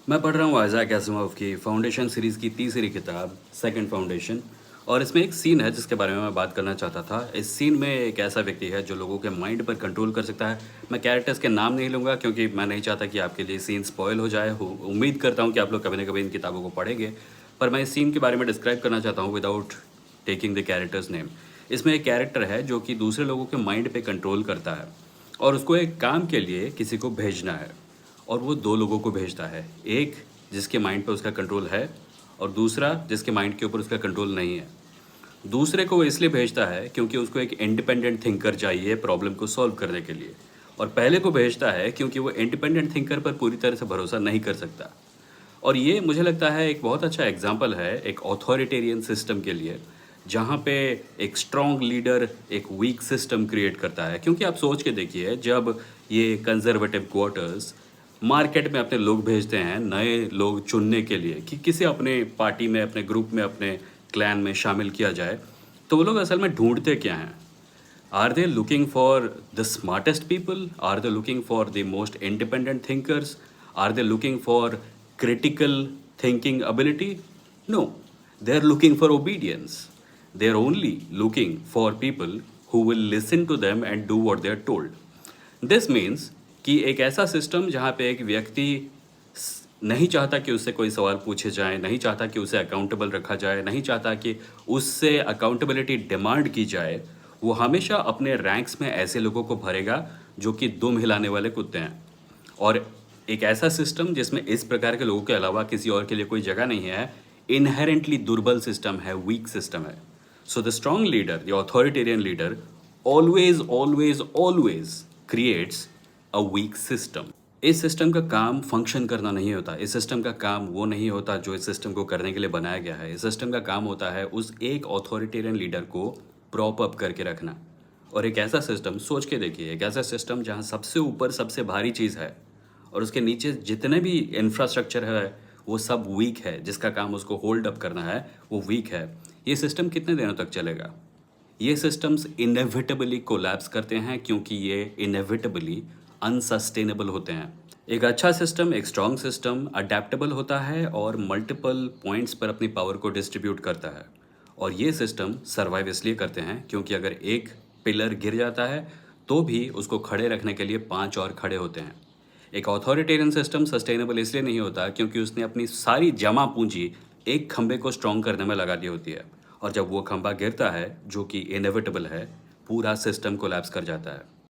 मैं पढ़ रहा हूँ आइज़ैक एसिमोव की फाउंडेशन सीरीज़ की तीसरी किताब सेकंड फाउंडेशन। और इसमें एक सीन है जिसके बारे में मैं बात करना चाहता था। इस सीन में एक ऐसा व्यक्ति है जो लोगों के माइंड पर कंट्रोल कर सकता है। मैं कैरेक्टर्स के नाम नहीं लूँगा क्योंकि मैं नहीं चाहता कि आपके लिए सीन स्पॉइल हो जाए। उम्मीद करता हूँ कि आप लोग कभी ना कभी इन किताबों को पढ़ेंगे। पर मैं इस सीन के बारे में डिस्क्राइब करना चाहता हूँ without taking the characters name. इसमें एक कैरेक्टर है जो कि दूसरे लोगों के माइंड पे कंट्रोल करता है और उसको एक काम के लिए किसी को भेजना है। और वो 2 लोगों को भेजता है। एक जिसके माइंड पे उसका कंट्रोल है और दूसरा जिसके माइंड के ऊपर उसका कंट्रोल नहीं है। दूसरे को वो इसलिए भेजता है क्योंकि उसको एक इंडिपेंडेंट थिंकर चाहिए प्रॉब्लम को सॉल्व करने के लिए। और पहले को भेजता है क्योंकि वो इंडिपेंडेंट थिंकर पर पूरी तरह से भरोसा नहीं कर सकता। और ये मुझे लगता है एक बहुत अच्छा एग्जाम्पल है एक ऑथोरिटेरियन सिस्टम के लिए, जहाँ पे एक स्ट्रॉन्ग लीडर एक वीक सिस्टम क्रिएट करता है। क्योंकि आप सोच के देखिए, जब ये कंजर्वेटिव क्वार्टर्स मार्केट में अपने लोग भेजते हैं नए लोग चुनने के लिए कि किसे अपने पार्टी में, अपने ग्रुप में, अपने क्लैन में शामिल किया जाए, तो वो लोग असल में ढूंढते क्या हैं? Are they looking for the smartest people? Are they looking for the most independent thinkers? Are they looking for critical thinking ability? No, they are looking for obedience. They are only looking for people who will listen to them and do what they are told. This means कि एक ऐसा system जहाँ पे एक व्यक्ति नहीं चाहता कि उससे कोई सवाल पूछे जाए, नहीं चाहता कि उसे अकाउंटेबल रखा जाए, नहीं चाहता कि उससे अकाउंटेबिलिटी डिमांड की जाए। वो हमेशा अपने रैंक्स में ऐसे लोगों को भरेगा जो कि दुम हिलाने वाले कुत्ते हैं। और एक ऐसा सिस्टम जिसमें इस प्रकार के लोगों के अलावा किसी और के लिए कोई जगह नहीं है, इनहेरेंटली दुर्बल सिस्टम है, वीक सिस्टम है। So the strong leader, the authoritarian leader always always always creates a weak system. इस सिस्टम का काम फंक्शन करना नहीं होता। इस सिस्टम का काम वो नहीं होता जो इस सिस्टम को करने के लिए बनाया गया है। इस सिस्टम का काम होता है उस एक ऑथोरिटेरियन लीडर को प्रॉप अप करके रखना। और एक ऐसा सिस्टम सोच के देखिए, एक ऐसा सिस्टम जहाँ सबसे ऊपर सबसे भारी चीज़ है और उसके नीचे जितने भी इंफ्रास्ट्रक्चर है वो सब वीक है, जिसका काम उसको होल्ड अप करना है वो वीक है। ये सिस्टम कितने दिनों तक चलेगा? ये सिस्टम्स इनएविटेबली कोलैप्स करते हैं क्योंकि ये इनएविटेबली अनसस्टेनेबल होते हैं। एक अच्छा सिस्टम, एक स्ट्रॉन्ग सिस्टम अडेप्टेबल होता है और मल्टीपल पॉइंट्स पर अपनी पावर को डिस्ट्रीब्यूट करता है। और ये सिस्टम सर्वाइव इसलिए करते हैं क्योंकि अगर एक पिलर गिर जाता है तो भी उसको खड़े रखने के लिए 5 और खड़े होते हैं। एक ऑथोरिटेरियन सिस्टम सस्टेनेबल इसलिए नहीं होता क्योंकि उसने अपनी सारी जमा पूंजी एक खंबे को स्ट्रॉन्ग करने में लगा दी होती है। और जब वो खंबा गिरता है, जो कि इनएविटेबल है, पूरा सिस्टम कोलैप्स कर जाता है।